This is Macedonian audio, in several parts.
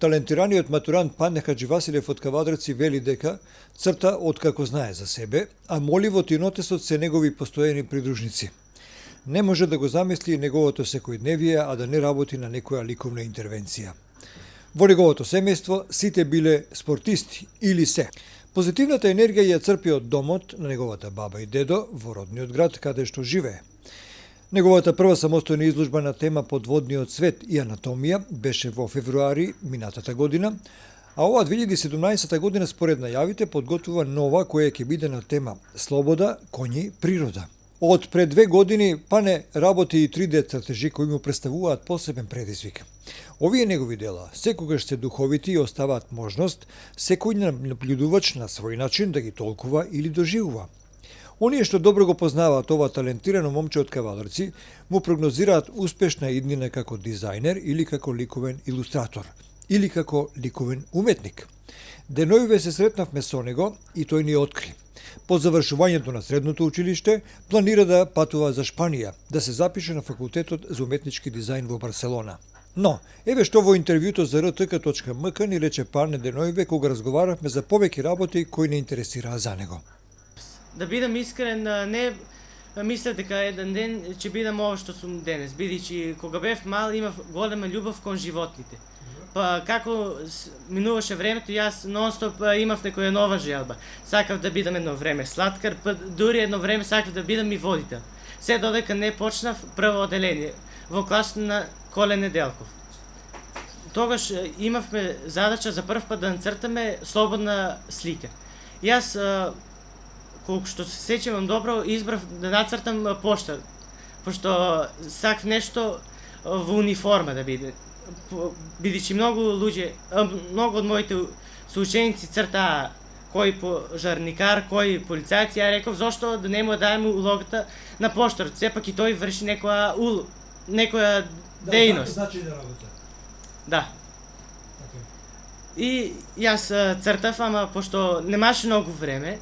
Талентираниот матурант Пане Хаџивасилев од Кавадарци вели дека црта откако знае за себе, а моливот и нотесот се негови постојани придружници. Не може да го замисли неговото секојдневие, а да не работи на некоја ликовна интервенција. Во неговото семејство сите биле спортисти или се. Позитивната енергија ја црпи од домот на неговата баба и дедо во родниот град каде што живее. Неговата прва самостојна изложба на тема подводниот свет и анатомија беше во февруари минатата година, а оваа 2017 година според најавите подготвува нова која ќе биде на тема слобода, коњи, природа. Од пред 2 години Пане работи и 3D цртежи кои му представуваат посебен предизвик. Овие негови дела секогаш се духовити и оставаат можност секој наблюдувач на свој начин да ги толкува или доживува. Оние што добро го познаваат ова талентирано момче од Кавадарци, му прогнозираат успешна иднина како дизајнер или како ликовен илустратор, или како ликовен уметник. Денојуве се сретнавме со него и тој ни откри. По завршувањето на средното училиште, планира да патува за Шпанија, да се запише на факултетот за уметнички дизајн во Барселона. Но, еве што во интервјуто за rtk.mk ни рече Пане Денојуве кога разговаравме за повеќе работи кои не интересираа за него. Да бидам искрен, не мислев дека еден ден ќе бидам ова што сум денес, бидејќи кога бев мал имав голема љубов кон животните. Па како минуваше времето, јас нонстоп имав некоја нова желба. Сакав да бидам едно време слаткар, па дури едно време сакав да бидам и водител. Се додека не почнав прво оделение во класот на Коле Неделков. Тогаш имавме задача за прв пат да нацртаме слободна слика. Јас колку што се сеќавам добро, избрав да нацртам поштар, пошто сакав нешто во униформа да биде. Бидејќи многу од моите соученици цртаа кој пожарникар, кој полицајец, ја реков зошто да не му дајме улогата на поштар, сепак и тој врши некоја дејност. Значи да работа. Да. И јас цртав, ама пошто немаше многу време,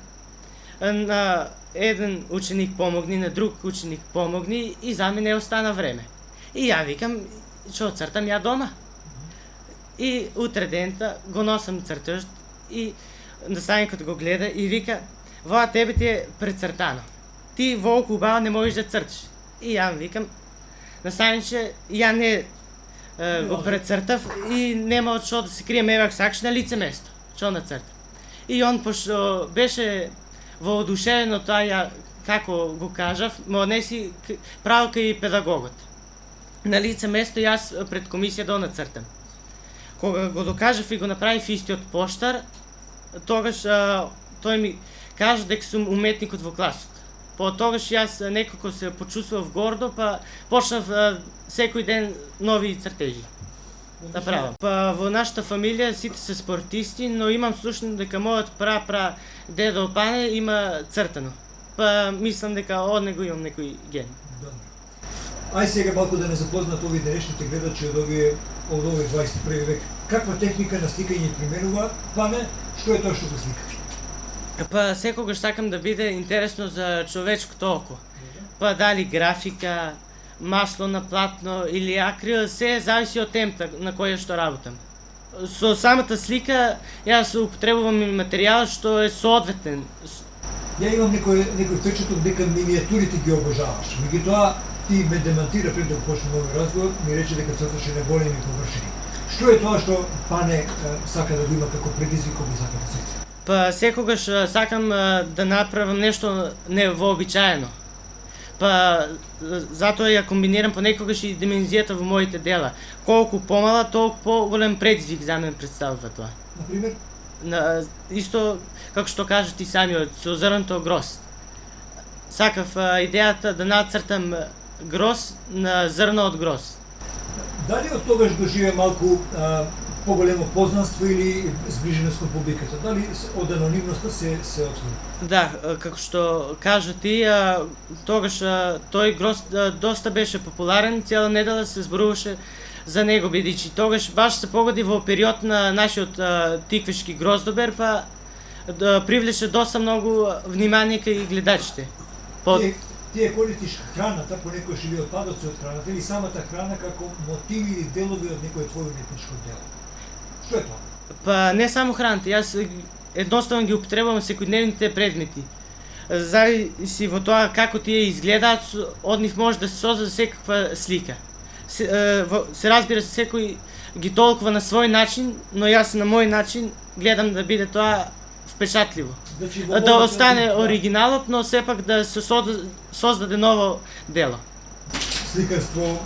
на еден ученик помогни, на друг ученик помогни и за мене остана време. И ја викам, што цртам ја дома. И утре дента го носам цртежот и наставникот го гледа и вика, воа тебе ти е прецртано. Ти волку убава не можеш да црташ. И ја викам, наставниче, ја не го прецртав и нема од што да се крием, евак сакаш на лице место, што нацртам. И он, пошто беше воодушевен од тоа, ја, како го кажав, ме однеси право кај педагогот. На лице место јас пред комисија да нацртам. Кога го докажав и го направив истиот поштар, тогаш тој ми кажа дека сум уметникот во класот. По тогаш јас некако се почувствував гордо, па почнав секој ден нови цртежи да правам. Па во нашата фамилија сите се спортисти, но имам слушано дека мојот дедо Пане има цртано. Па мислам дека од него имам некој ген. Ај сега малку да не запознат овие денешните гледачи од овој 21 век. Каква техника на сликање применува Пане? Што е тоа што го слика? Па секогаш сакам да биде интересно за човечкото око. Па дали графика, масло на платно или акрил, се зависи од темата на која што работам. Со самата слика јас употребувам материјал што е соодветен. Ја имам некој впечаток дека минијатурите ги обожаваш. Меѓутоа ти ме демантира пред да почнем овој разговор, ми рече дека црташе на големи површини. Што е тоа што Пане сака да го има како предизвик кога сака да црта? Па секогаш сакам да направам нешто невообичаено. Па затоа ја комбинирам понекогаш и димензијата во моите дела. Колку помала, толку поголем предизвик за мен представува тоа. Например? Исто како што кажа ти самиот, со зрното грозд. Сакав идејата да нацртам гроз на зрно од гроз. Дали од тогаш доживе малку поголемо познанство или зближеност кон публиката? Дали од анонимноста се отвори? Да, како што кажа ти, тогаш тој гроз доста беше популарен, цела недела се зборуваше за него, бидејќи тогаш баш се погоди во период на нашиот тиквешки гроздобер, па привлече доста многу внимание кај гледачите. Тие користиш храната, понекојаш или отпадоци од храната, или самата храна како мотиви или делови од некој твој уметничко дело? Што е тоа? Па не само храната, јас едноставно ги употребувам секојдневните предмети. Зависи во тоа како тие изгледаат, од нив може да се создаде секаква слика. Се разбира се, секој ги толкува на свој начин, но јас на мој начин гледам да биде тоа впечатливо. Значи, Да остане оригиналот, но сепак да се создаде ново дело. Сликарство,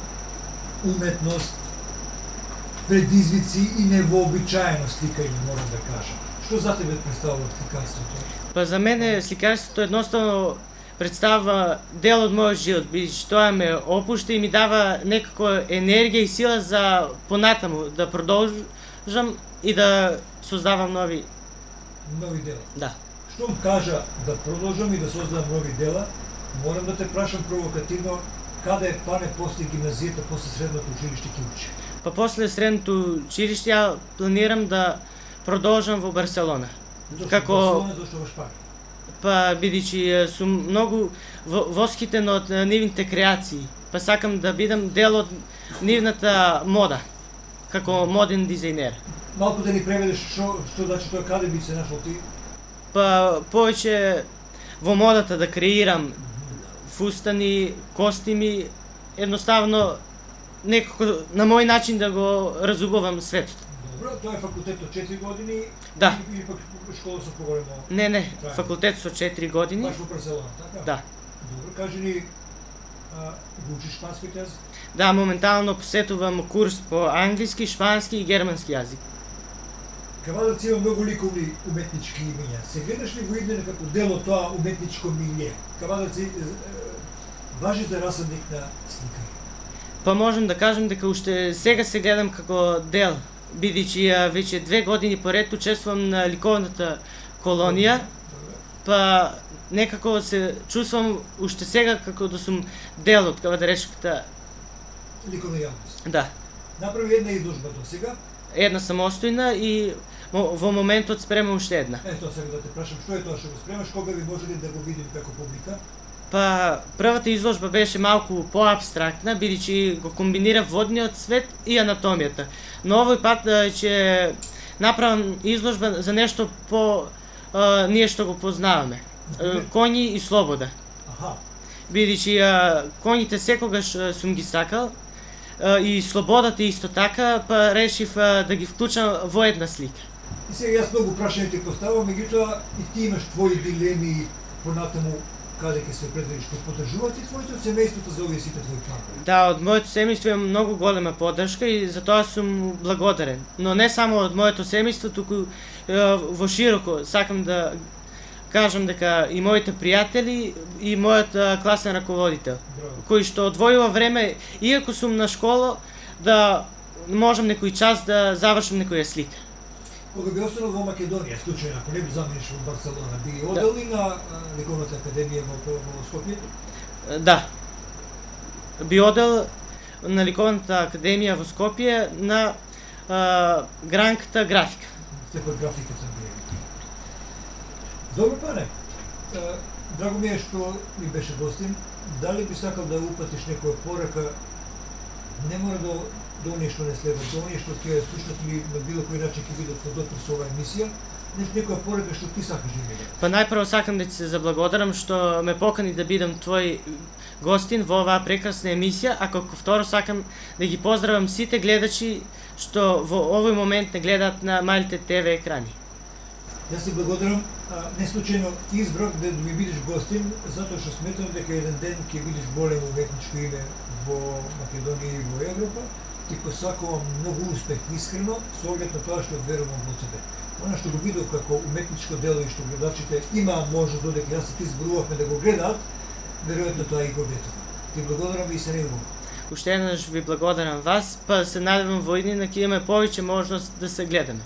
уметност, предизвици и невообичаено сликање, морам да кажам. Што за тебе представува сликарството? Па за мене сликарството едноставно представува дел од мојот живот, бидејќи тоа ме опушта и ми дава некако енергија и сила за понатаму да продолжам и да создавам нови дела. Да. Штом кажа да продолжам и да создадам нови дела, морам да те прашам провокативно каде пане после гимназијата, после средното училиште ќе учи? Па после средното училиште ја планирам да продолжам во Барселона. Зашто во Шпанија? Па бидејќи сум многу восхитен од нивните креации, па сакам да бидам дел од нивната мода, како моден дизајнер. Малку да ни преведеш што значи тоа, каде би се нашол ти? Па повеќе во модата да креирам фустани, костими, едноставно некако на мој начин да го разубавам светот. Добро, тоа е факултет од 4 години? Да. Или пак школа со поголемо? Не, факултет со 4 години. Баш во Барселона, така? Да. Добро, кажи ни, го учиш шпански јазик? Да, моментално посетувам курс по англиски, шпански и германски јазик. Кавадарци има многу ликовни уметнички имиња. Се гледаш ли во идене како дел од тоа уметничко милје? Кавадарци важи за расадник на сликари? Па можам да кажам дека уште сега се гледам како дел, бидејќи веќе 2 години поред учествувам на ликовната колонија, па некако се чувствувам уште сега како да сум дел од кавадаречката ликовна јавност. Да. Направи една изложба до сега. Една самостојна и во моментот спремам уште една. Ето сега да те прашам што е тоа што го спремаш, кога би можеле да го видим како публика? Па првата изложба беше малку поабстрактна, бидејќи го комбинира водниот свет и анатомијата. Но овој пат ќе направам изложба за нешто по ние што го познаваме. Коњи и слобода. Аха. Бидејќи коњите секогаш сум ги сакал и слободата исто така, па решив да ги вклучам во една слика. И сега јас многу прашања ти поставам, меѓутоа и ти имаш твои дилеми понатаму каде ќе се определиш, што поддржуваат и твоите од семејството за овие сите твои планови? Да, од моето семејство имам многу голема поддршка и за тоа сум благодарен. Но не само од моето семејство, туку во широко сакам да кажам дека и моите пријатели и мојот класен раководител, кој што одвојува време, иако сум на школа, да можам некој час да завршам некоја слика. Кога би останал во Македонија, случајно, ако не би замениш во Барселона, би одел ли на ликовната академија во Скопје? Да. Би одел на ликовната академија во Скопје на гранката графика. Секој графиката би. Добро, пане. Драго ми е што ми беше гостин. Дали би сакал да упатиш некоја порака, не мора до оние што не следат, до оние што ќе слушнат или на било кој начин ќе бидат во дотир со оваа емисија, некоја порака што ти сакаш да им. Па најпрво сакам да ти се заблагодарам што ме покани да бидам твој гостин во оваа прекрасна емисија, а како второ сакам да ги поздравам сите гледачи што во овој момент не гледаат на малите ТВ екрани. Јас ти благодарам, не случајно избрав да ми бидеш гостин, затоа што сметам дека еден ден ќе бидеш големо уметничко име во Македонија и во Европа. Ти посакувам многу успех искрено, со оглед на тоа што верувам во тебе. Она што го видов како уметничко дело и што гледачите имаат можност додека јас и ти зборувавме да го гледаат, веројатно тоа и го ветува. Ти благодарам и се неувам. Уште еднаш ви благодарам вас, па се надевам во иднина ќе имаме повеќе можност да се гледаме.